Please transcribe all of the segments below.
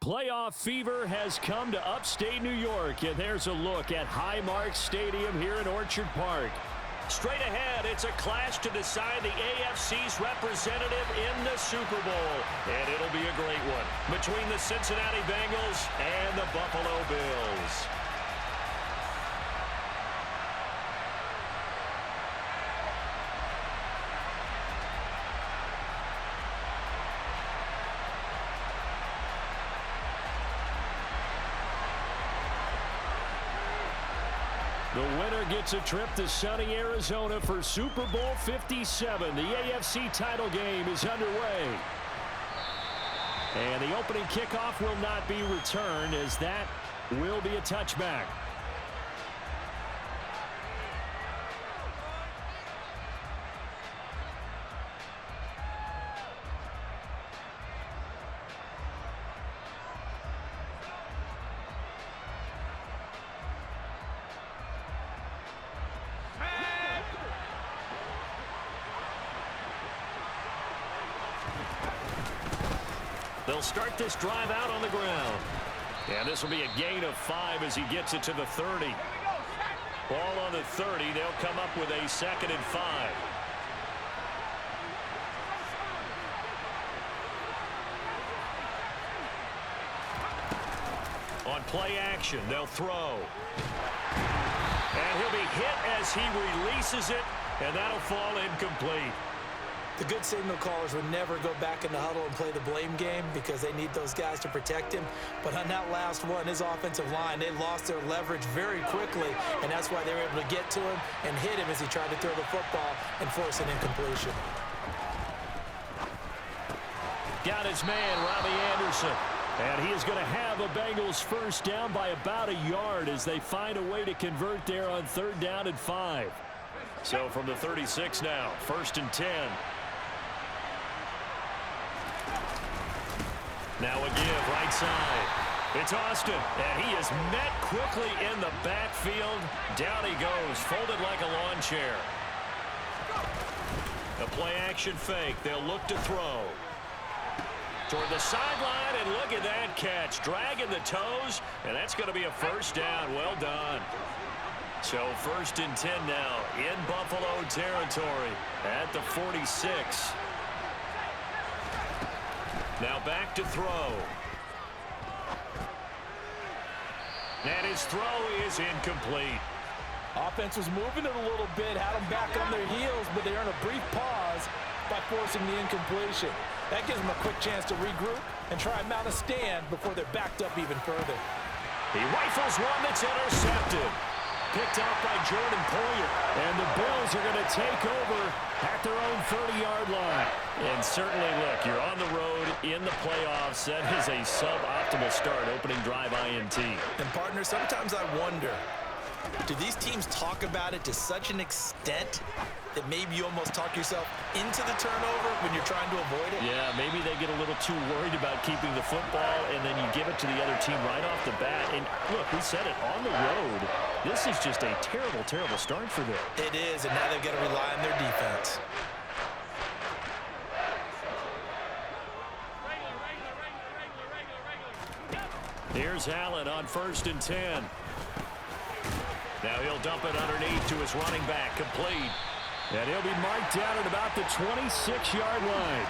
Playoff fever has come to upstate New York, and there's a look at Highmark Stadium here in Orchard Park. Straight ahead, it's a clash to decide the AFC's representative in the Super Bowl, and it'll be a great one between the Cincinnati Bengals and the Buffalo Bills. The winner gets a trip to sunny Arizona for Super Bowl 57. The AFC title game is underway. And the opening kickoff will not be returned, as that will be a touchback. They'll start this drive out on the ground. And this will be a gain of 5 as he gets it to the 30. Ball on the 30. They'll come up with a 2nd and 5. On play action, they'll throw. And he'll be hit as he releases it, and that'll fall incomplete. The good signal callers would never go back in the huddle and play the blame game because they need those guys to protect him. But on that last one, his offensive line, they lost their leverage very quickly, and that's why they were able to get to him and hit him as he tried to throw the football and force an incompletion. Got his man, Robbie Anderson. And he is going to have a Bengals first down by about a yard as they find a way to convert there on 3rd down and 5. So from the 36 now, 1st and 10. Now a give, right side. It's Austin, and he is met quickly in the backfield. Down he goes, folded like a lawn chair. A play-action fake. They'll look to throw. Toward the sideline, and look at that catch. Dragging the toes, and that's going to be a first down. Well done. So 1st and 10 now in Buffalo territory at the 46. Now back to throw. And his throw is incomplete. Offense was moving it a little bit, had them back on their heels, but they earned a brief pause by forcing the incompletion. That gives them a quick chance to regroup and try and mount a stand before they're backed up even further. He rifles one that's intercepted. Picked off by Jordan Poyer. And the Bills are going to take over at their own 30-yard line. And certainly, look, you're on the road in the playoffs. That is a suboptimal start, opening drive INT. And, partner, sometimes I wonder, do these teams talk about it to such an extent that maybe you almost talk yourself into the turnover when you're trying to avoid it? Yeah, maybe they get a little too worried about keeping the football, and then you give it to the other team right off the bat. And, look, we said it, on the road, this is just a terrible, terrible start for them. It is, and now they've got to rely on their defense. Here's Allen on 1st and 10. Now he'll dump it underneath to his running back, complete. And he'll be marked down at about the 26-yard line.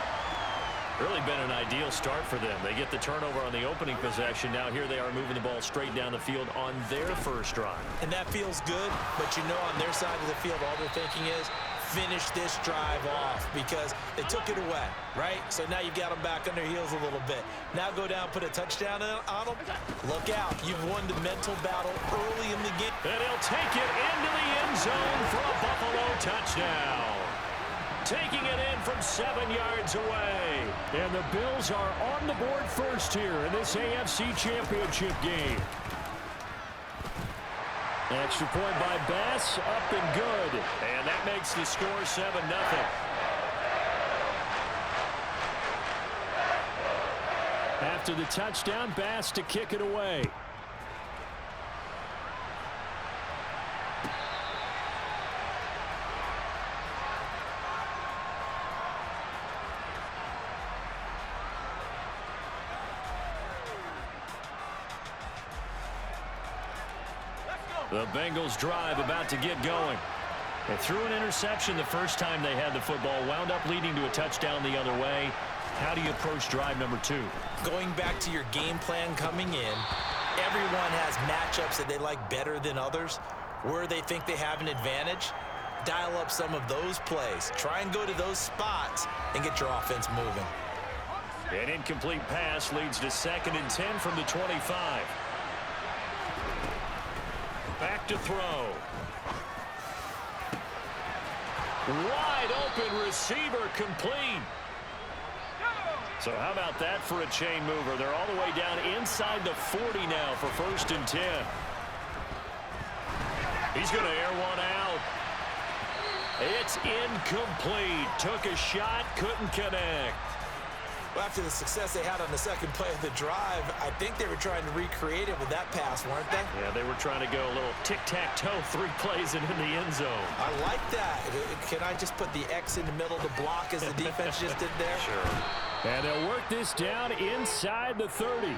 Really been an ideal start for them. They get the turnover on the opening possession. Now here they are moving the ball straight down the field on their first drive. And that feels good, but you know on their side of the field all they're thinking is finish this drive off because they took it away, right? So now you've got them back on their heels a little bit. Now go down, put a touchdown on them. Look out. You've won the mental battle early in the game. And he'll take it into the end zone for a Buffalo touchdown. Taking it in from 7 yards away. And the Bills are on the board first here in this AFC Championship game. Extra point by Bass, up and good. And that makes the score 7-0. After the touchdown, Bass to kick it away. The Bengals drive about to get going. They threw an interception the first time they had the football, wound up leading to a touchdown the other way. How do you approach drive number 2? Going back to your game plan coming in, everyone has matchups that they like better than others. Where they think they have an advantage, dial up some of those plays. Try and go to those spots and get your offense moving. An incomplete pass leads to 2nd and 10 from the 25. Back to throw. Wide open receiver, complete. So how about that for a chain mover? They're all the way down inside the 40 now for 1st and 10. He's going to air one out. It's incomplete. Took a shot, couldn't connect. Well, after the success they had on the second play of the drive, I think they were trying to recreate it with that pass, weren't they? Yeah, they were trying to go a little tic-tac-toe, 3 plays and in the end zone. I like that. Can I just put the X in the middle to block as the defense just did there? Sure. And they'll work this down inside the 30.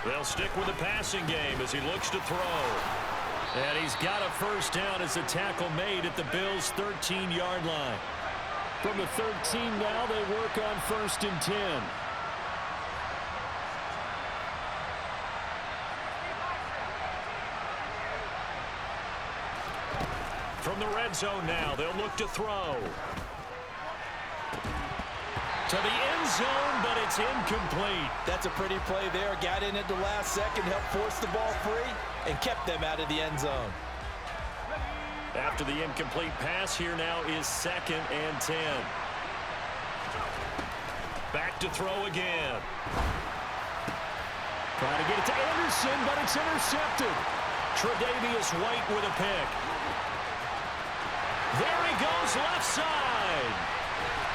They'll stick with the passing game as he looks to throw. And he's got a 1st down as a tackle made at the Bills' 13-yard line. From the 13 now, they work on 1st and 10. From the red zone now, they'll look to throw. To the end zone, but it's incomplete. That's a pretty play there. Got in at the last second, helped force the ball free, and kept them out of the end zone. After the incomplete pass, here now is 2nd and 10. Back to throw again. Trying to get it to Anderson, but it's intercepted. Tre'Davious White with a pick. There he goes, left side.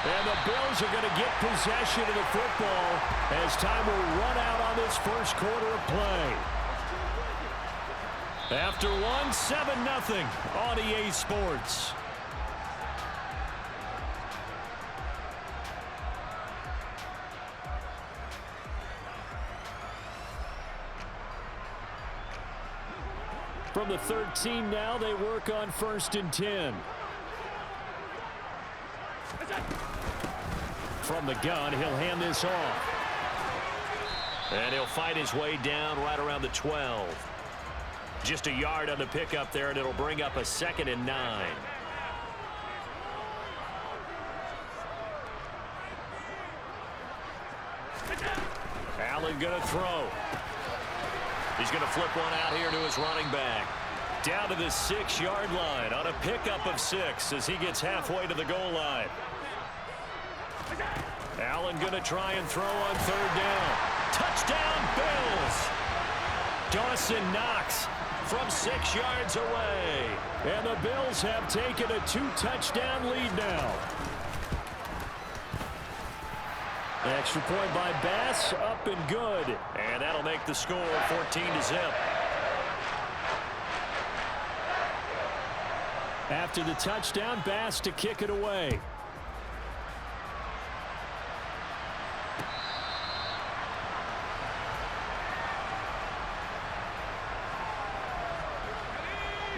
And the Bills are going to get possession of the football as time will run out on this first quarter of play. After 7-0 on EA Sports. From the 13 now, they work on 1st and 10. From the gun, he'll hand this off. And he'll fight his way down right around the 12. Just a yard on the pickup there, and it'll bring up a 2nd and 9. Allen going to throw. He's going to flip one out here to his running back. Down to the 6-yard line on a pickup of 6 as he gets halfway to the goal line. Allen going to try and throw on 3rd down. Touchdown, Bills! Dawson Knox from 6 yards away. And the Bills have taken a 2-touchdown lead now. Extra point by Bass, up and good. And that'll make the score 14-0. After the touchdown, Bass to kick it away.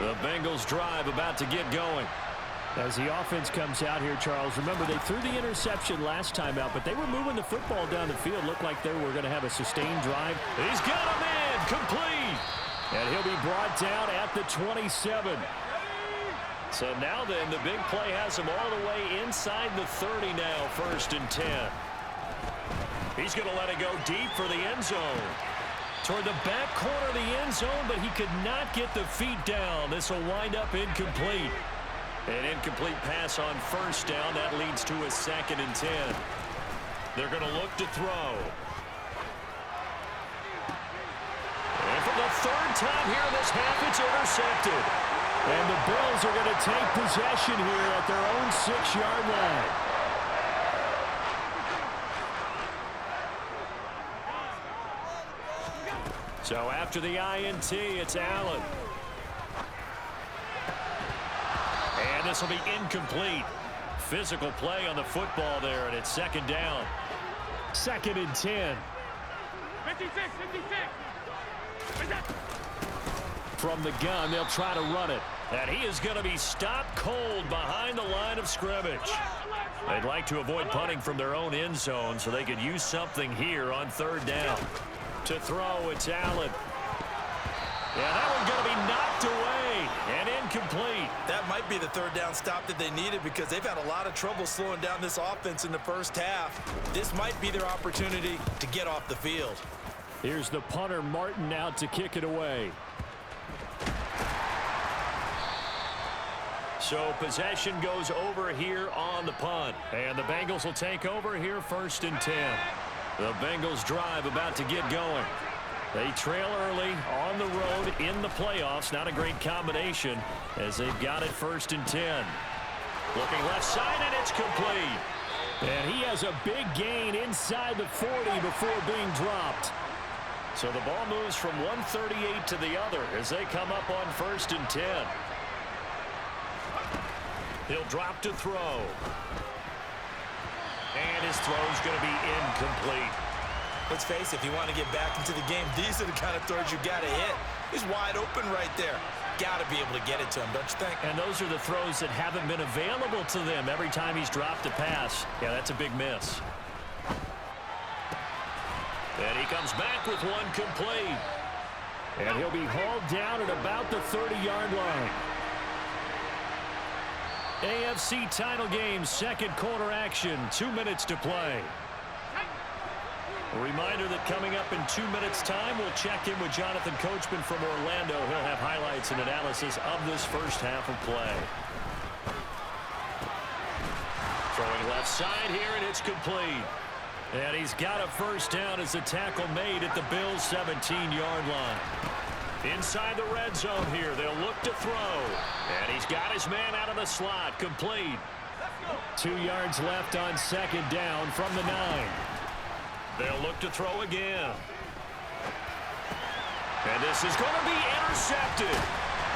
The Bengals drive about to get going. As the offense comes out here, Charles, remember they threw the interception last time out, but they were moving the football down the field. Looked like they were going to have a sustained drive. He's got him in, complete. And he'll be brought down at the 27. So now then, the big play has him all the way inside the 30 now, 1st and 10. He's going to let it go deep for the end zone. Toward the back corner of the end zone, but he could not get the feet down. This will wind up incomplete. An incomplete pass on 1st down. That leads to a 2nd and 10. They're going to look to throw. And for the 3rd time here this half, it's intercepted. And the Bills are going to take possession here at their own 6-yard line. So after the INT, it's Allen. And this will be incomplete. Physical play on the football there, and it's 2nd down. 2nd and 10. From the gun, they'll try to run it. And he is going to be stopped cold behind the line of scrimmage. They'd like to avoid punting from their own end zone so they could use something here on third down. To throw, it's Allen. Yeah, that one's going to be knocked away and incomplete. That might be the third down stop that they needed because they've had a lot of trouble slowing down this offense in the first half. This might be their opportunity to get off the field. Here's the punter, Martin, out to kick it away. So possession goes over here on the punt. And the Bengals will take over here 1st and 10. The Bengals drive about to get going. They trail early on the road in the playoffs. Not a great combination as they've got it 1st and 10. Looking left side, and it's complete. And he has a big gain inside the 40 before being dropped. So the ball moves from 138 to the other as they come up on 1st and 10. He'll drop to throw. And his throw's going to be incomplete. Let's face it, if you want to get back into the game, these are the kind of throws you got to hit. He's wide open right there. Got to be able to get it to him, don't you think? And those are the throws that haven't been available to them every time he's dropped a pass. Yeah, that's a big miss. And he comes back with one complete. And he'll be hauled down at about the 30-yard line. AFC title game, second quarter action, 2 minutes to play. A reminder that coming up in 2 minutes' time, we'll check in with Jonathan Coachman from Orlando. He'll have highlights and analysis of this first half of play. Throwing left side here, and it's complete. And he's got a first down as the tackle made at the Bills' 17-yard line. Inside the red zone here, they'll look to throw. And he's got his man out of the slot, complete. 2 yards left on second down from the 9. They'll look to throw again. And this is going to be intercepted.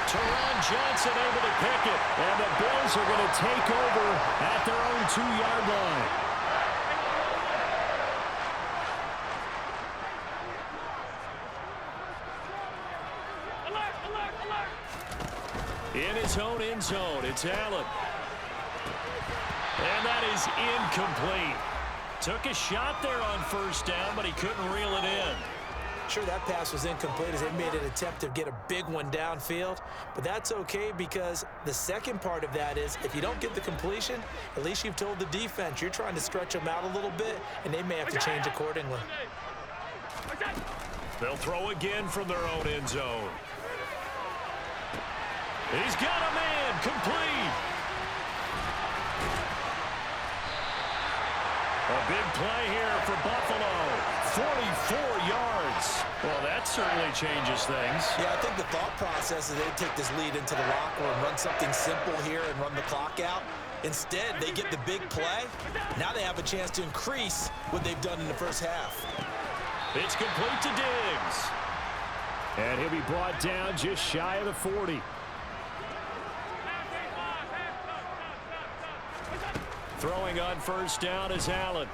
Teron Johnson able to pick it. And the Bills are going to take over at their own 2-yard line. In his own end zone, it's Allen. And that is incomplete. Took a shot there on first down, but he couldn't reel it in. Sure, that pass was incomplete as they made an attempt to get a big one downfield. But that's okay because the second part of that is if you don't get the completion, at least you've told the defense you're trying to stretch them out a little bit, and they may have to change accordingly. They'll throw again from their own end zone. He's got a man, complete. A big play here for Buffalo. 44 yards. Well, that certainly changes things. Yeah, I think the thought process is they take this lead into the locker room, run something simple here and run the clock out. Instead, they get the big play. Now they have a chance to increase what they've done in the first half. It's complete to Diggs. And he'll be brought down just shy of the 40. Throwing on first down is Allen.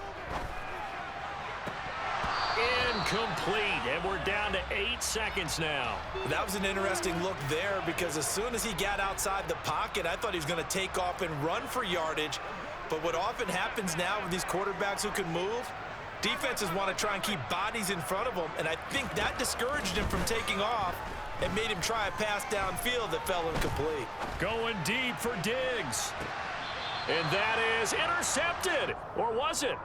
Incomplete, and we're down to 8 seconds now. That was an interesting look there because as soon as he got outside the pocket, I thought he was going to take off and run for yardage. But what often happens now with these quarterbacks who can move, defenses want to try and keep bodies in front of them, and I think that discouraged him from taking off and made him try a pass downfield that fell incomplete. Going deep for Diggs. And that is intercepted. Or was it?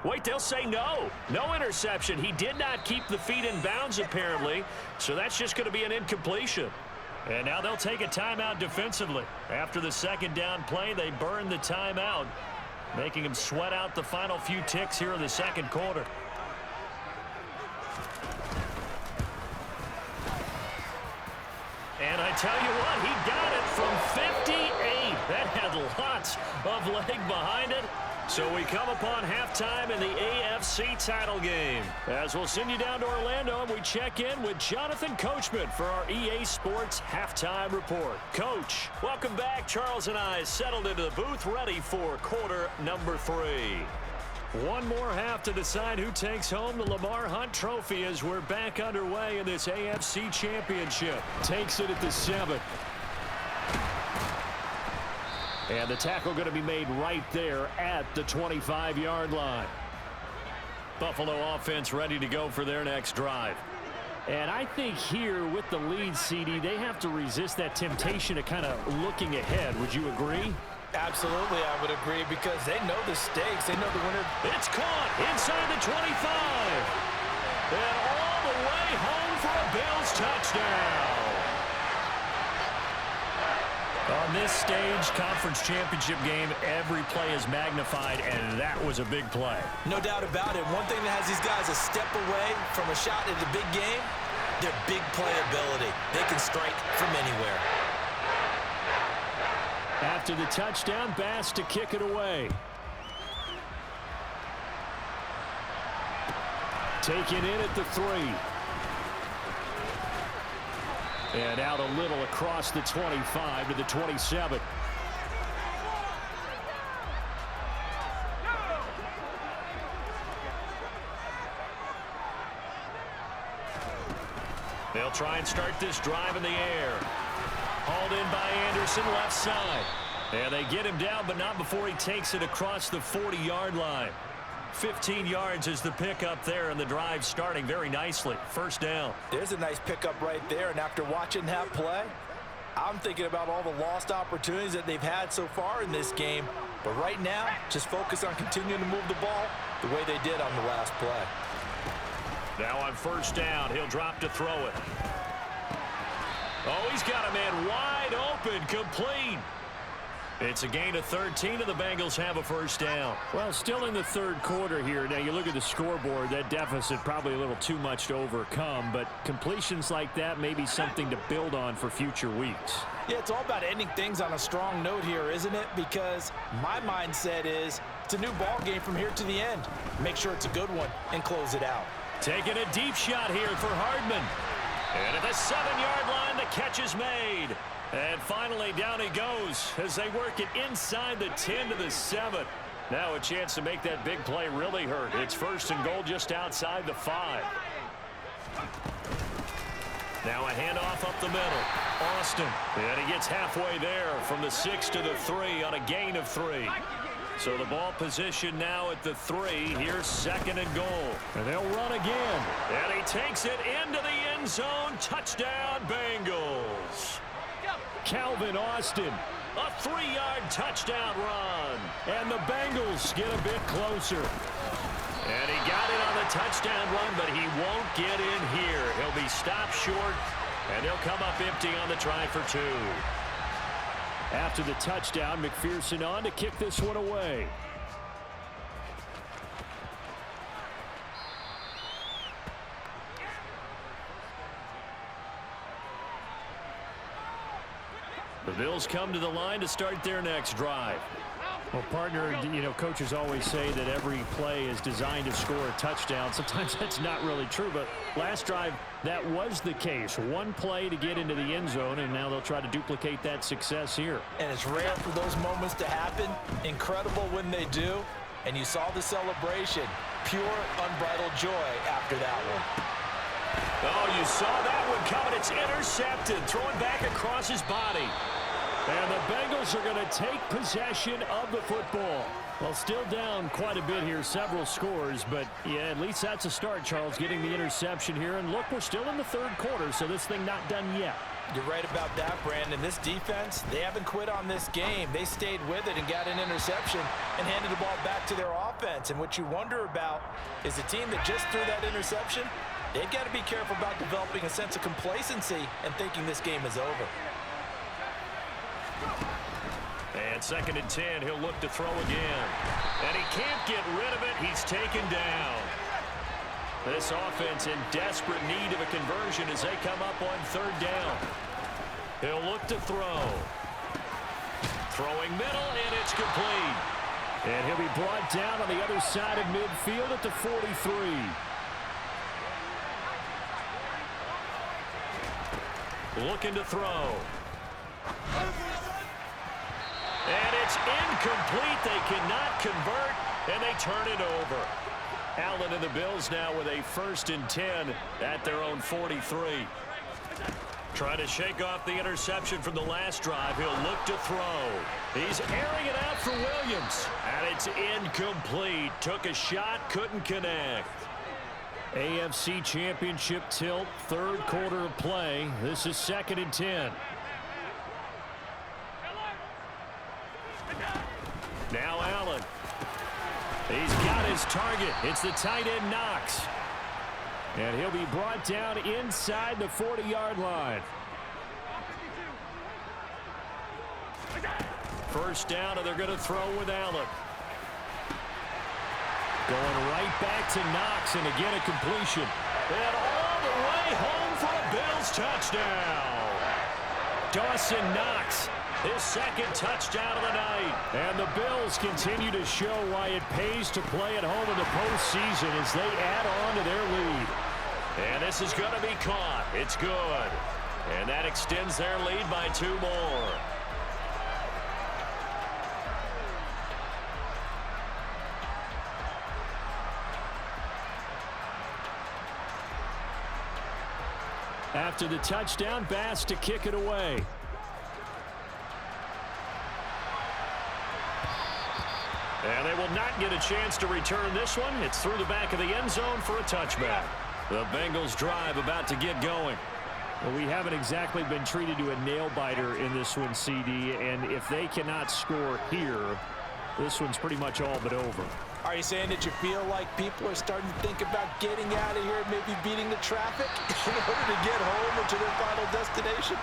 Wait, they'll say no. No interception. He did not keep the feet in bounds, apparently. So that's just going to be an incompletion. And now they'll take a timeout defensively. After the second down play, they burn the timeout, making them sweat out the final few ticks here in the second quarter. And I tell you what, he got it from 58. That had lots of leg behind it. So we come upon halftime in the AFC title game. As we'll send you down to Orlando, and we check in with Jonathan Coachman for our EA Sports Halftime Report. Coach, welcome back. Charles and I settled into the booth ready for quarter number 3. One more half to decide who takes home the Lamar Hunt Trophy as we're back underway in this AFC Championship. Takes it at the 7. And the tackle going to be made right there at the 25-yard line. Buffalo offense ready to go for their next drive. And I think here with the lead, CD, they have to resist that temptation of kind of looking ahead. Would you agree? Absolutely, I would agree, because they know the stakes. They know the winner. It's caught inside the 25. And all the way home for a Bills touchdown. On this stage, conference championship game, every play is magnified, and that was a big play. No doubt about it. One thing that has these guys a step away from a shot at the big game, their big playability. They can strike from anywhere. After the touchdown, Bass to kick it away. Taken in at the 3. And out a little across the 25 to the 27. They'll try and start this drive in the air. Hauled in by Anderson, left side. And they get him down, but not before he takes it across the 40-yard line. 15 yards is the pickup there, and the drive starting very nicely. First down. There's a nice pickup right there, and after watching that play, I'm thinking about all the lost opportunities that they've had so far in this game. But right now, just focus on continuing to move the ball the way they did on the last play. Now on first down, he'll drop to throw it. Oh, he's got a man wide open, complete. It's a gain of 13, and the Bengals have a first down. Well, still in the third quarter here. Now, you look at the scoreboard, that deficit probably a little too much to overcome, but completions like that may be something to build on for future weeks. Yeah, it's all about ending things on a strong note here, isn't it? Because my mindset is it's a new ball game from here to the end. Make sure it's a good one and close it out. Taking a deep shot here for Hardman. And at the 7-yard line, the catch is made. And finally, down he goes as they work it inside the 10 to the 7. Now a chance to make that big play really hurt. It's first and goal just outside the 5. Now a handoff up the middle. Austin. And he gets halfway there from the 6 to the 3 on a gain of 3. So the ball position now at the 3. Here's second and goal. And they'll run again. And he takes it into the end zone. Touchdown, Bengals. Calvin Austin, a 3-yard touchdown run. And the Bengals get a bit closer. And he got it on the touchdown run, but he won't get in here. He'll be stopped short, and he'll come up empty on the try for 2. After the touchdown, McPherson on to kick this one away. The Bills come to the line to start their next drive. Well, partner, you know, coaches always say that every play is designed to score a touchdown. Sometimes that's not really true, but last drive, that was the case. One play to get into the end zone, and now they'll try to duplicate that success here. And it's rare for those moments to happen. Incredible when they do. And you saw the celebration. Pure, unbridled joy after that one. Oh, you saw that one coming. It's intercepted. Throwing back across his body. And the Bengals are going to take possession of the football. Well, still down quite a bit here, several scores, but yeah, at least that's a start, Charles, getting the interception here. And look, we're still in the third quarter, so this thing not done yet. You're right about that, Brandon. This defense, they haven't quit on this game. They stayed with it and got an interception and handed the ball back to their offense. And what you wonder about is the team that just threw that interception, they've got to be careful about developing a sense of complacency and thinking this game is over. And second and 10, he'll look to throw again. And he can't get rid of it. He's taken down. This offense in desperate need of a conversion as they come up on third down. He'll look to throw. Throwing middle, and it's complete. And he'll be brought down on the other side of midfield at the 43. Looking to throw. And it's incomplete. They cannot convert. and they turn it over. Allen and the Bills now with a 1st and 10 at their own 43. Trying to shake off the interception from the last drive. He'll look to throw. He's airing it out for Williams. And it's incomplete. Took a shot, couldn't connect. AFC Championship tilt, 3rd quarter of play. This is 2nd and 10. Now Allen. He's got his target. It's the tight end Knox. And he'll be brought down inside the 40-yard line. 1st down, and they're going to throw with Allen. Going right back to Knox, and again a completion. And all the way home for a Bills touchdown. Dawson Knox, his 2nd touchdown of the night. And the Bills continue to show why it pays to play at home in the postseason as they add on to their lead. And this is going to be caught. It's good. And that extends their lead by 2 more. After the touchdown, Bass to kick it away. And they will not get a chance to return this one. It's through the back of the end zone for a touchback. The Bengals drive about to get going. Well, we haven't exactly been treated to a nail-biter in this one, CD. And if they cannot score here, this one's pretty much all but over. Are you saying that you feel like people are starting to think about getting out of here and maybe beating the traffic in order to get home or to their final destination?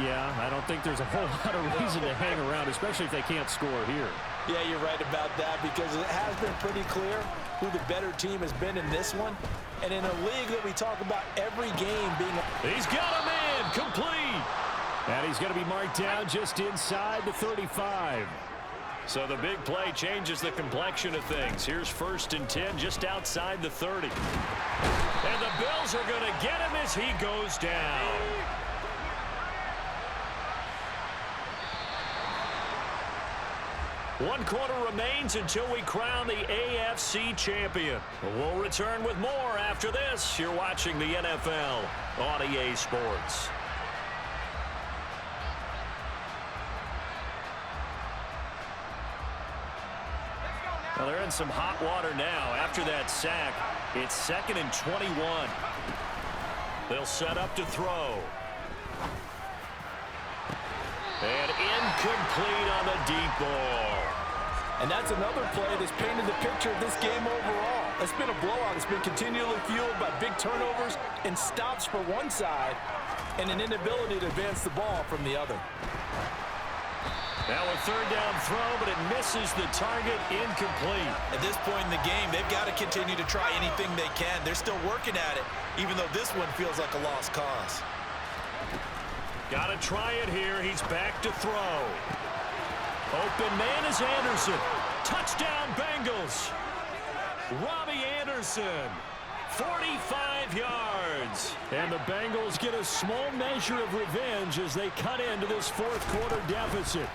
Yeah, I don't think there's a whole lot of reason to hang around, especially if they can't score here. Yeah, you're right about that because it has been pretty clear who the better team has been in this one. And in a league that we talk about every game being... He's got a man, complete. And he's going to be marked down just inside the 35. So the big play changes the complexion of things. Here's 1st and 10 just outside the 30. And the Bills are going to get him as he goes down. One quarter remains until we crown the AFC champion. We'll return with more after this. You're watching the NFL on EA Sports. Well, they're in some hot water now. After that sack, it's 2nd and 21. They'll set up to throw. And incomplete on the deep ball. And that's another play that's painted the picture of this game overall. It's been a blowout. It's been continually fueled by big turnovers and stops for one side and an inability to advance the ball from the other. Now a 3rd down throw, but it misses the target, incomplete. At this point in the game, they've got to continue to try anything they can. They're still working at it, even though this one feels like a lost cause. Got to try it here. He's back to throw. Open man is Anderson. Touchdown, Bengals. Robbie Anderson, 45 yards. And the Bengals get a small measure of revenge as they cut into this 4th quarter deficit.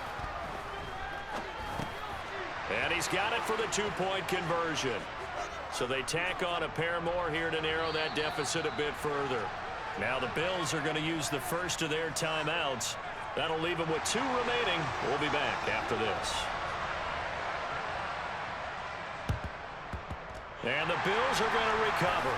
And he's got it for the 2-point conversion. So they tack on a pair more here to narrow that deficit a bit further. Now the Bills are going to use the first of their timeouts. That'll leave them with 2 remaining. We'll be back after this. And the Bills are going to recover.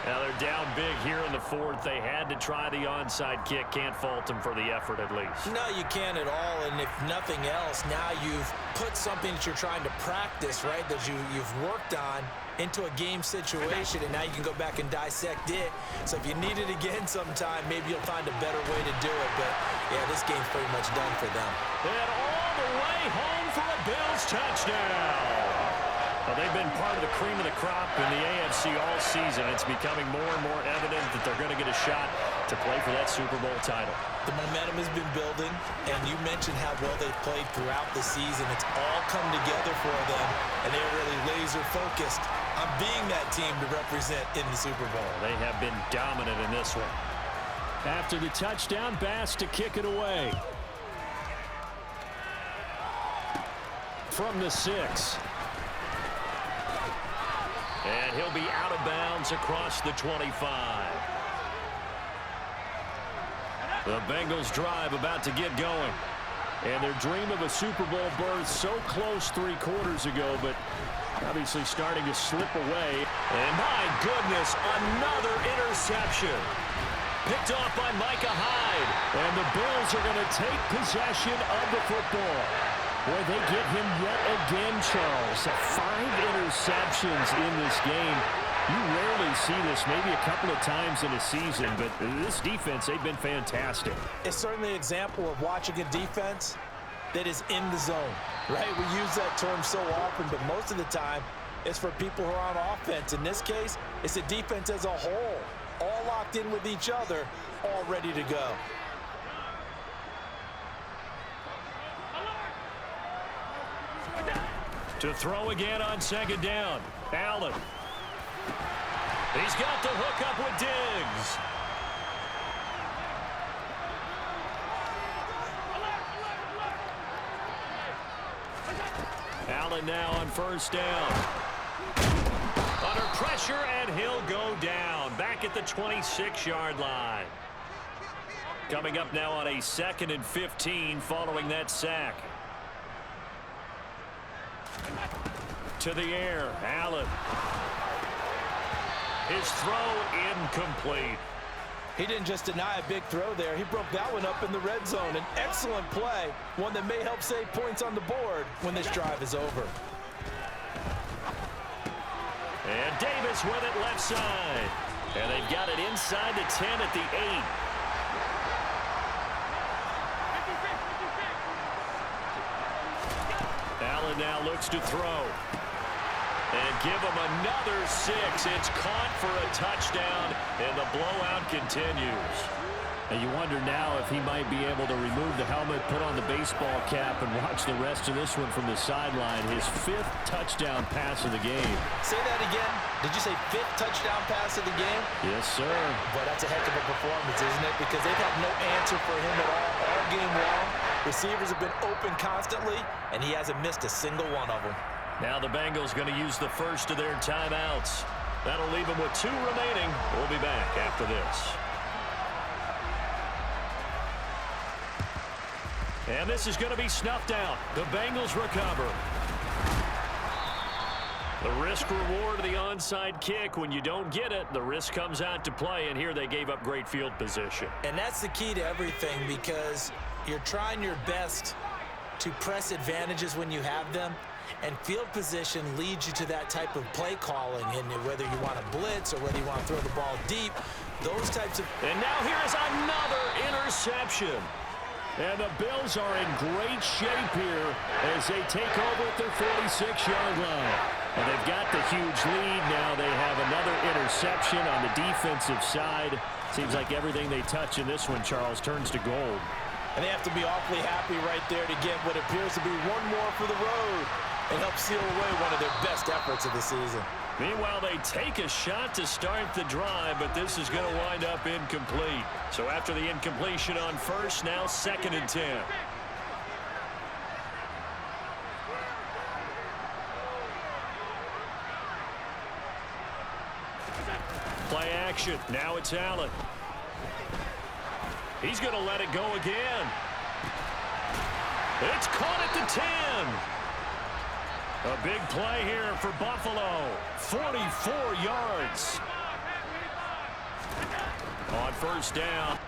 Now they're down big here in the 4th. They had to try the onside kick. Can't fault them for the effort at least. No, you can't at all. And if nothing else, now you've put something that you're trying to practice, right, that you've worked on into a game situation, and now you can go back and dissect it. So if you need it again sometime, maybe you'll find a better way to do it. But, yeah, this game's pretty much done for them. And all the way home for a Bills touchdown. Well, they've been part of the cream of the crop in the AFC all season. It's becoming more and more evident that they're going to get a shot to play for that Super Bowl title. The momentum has been building, and you mentioned how well they've played throughout the season. It's all come together for them, and they're really laser-focused on being that team to represent in the Super Bowl. They have been dominant in this one. After the touchdown, Bass to kick it away. from the 6. And he'll be out of bounds across the 25. The Bengals drive about to get going. And their dream of a Super Bowl berth so close 3 quarters ago, but obviously starting to slip away. And my goodness, another interception. Picked off by Micah Hyde. And the Bills are going to take possession of the football. Boy, they get him yet again, Charles. 5 interceptions in this game. You rarely see this, maybe a couple of times in a season, but this defense, they've been fantastic. It's certainly an example of watching a defense that is in the zone, right? We use that term so often, but most of the time, it's for people who are on offense. In this case, it's a defense as a whole, all locked in with each other, all ready to go. To throw again on 2nd down. Allen. He's got the hook up with Diggs. Allen now on 1st down. Under pressure, and he'll go down. Back at the 26-yard line. Coming up now on a 2nd and 15 following that sack. To the air, Allen. His throw incomplete. He didn't just deny a big throw there. He broke that one up in the red zone. An excellent play, one that may help save points on the board when this drive is over. And Davis with it left side. And they've got it inside the 10 at the 8. Allen now looks to throw. And give him another 6. It's caught for a touchdown, and the blowout continues. And you wonder now if he might be able to remove the helmet, put on the baseball cap, and watch the rest of this one from the sideline. His 5th touchdown pass of the game. Say that again. Did you say 5th touchdown pass of the game? Yes, sir. But that's a heck of a performance, isn't it? Because they've had no answer for him at all game long. Receivers have been open constantly, and he hasn't missed a single one of them. Now the Bengals going to use the first of their timeouts. That'll leave them with 2 remaining. We'll be back after this. And this is going to be snuffed out. The Bengals recover. The risk-reward of the onside kick. When you don't get it, the risk comes out to play, and here they gave up great field position. And that's the key to everything, because you're trying your best to press advantages when you have them. And field position leads you to that type of play calling, and whether you want to blitz or whether you want to throw the ball deep, those types of... And now here is another interception. And the Bills are in great shape here as they take over at their 46-yard line. And they've got the huge lead now. They have another interception on the defensive side. Seems like everything they touch in this one, Charles, turns to gold. And they have to be awfully happy right there to get what appears to be one more for the road and help seal away one of their best efforts of the season. Meanwhile, they take a shot to start the drive, but this is going to wind up incomplete. So after the incompletion on 1st, now 2nd and 10. Play action. Now it's Allen. He's going to let it go again. It's caught at the 10. A big play here for Buffalo. 44 yards. On 1st down.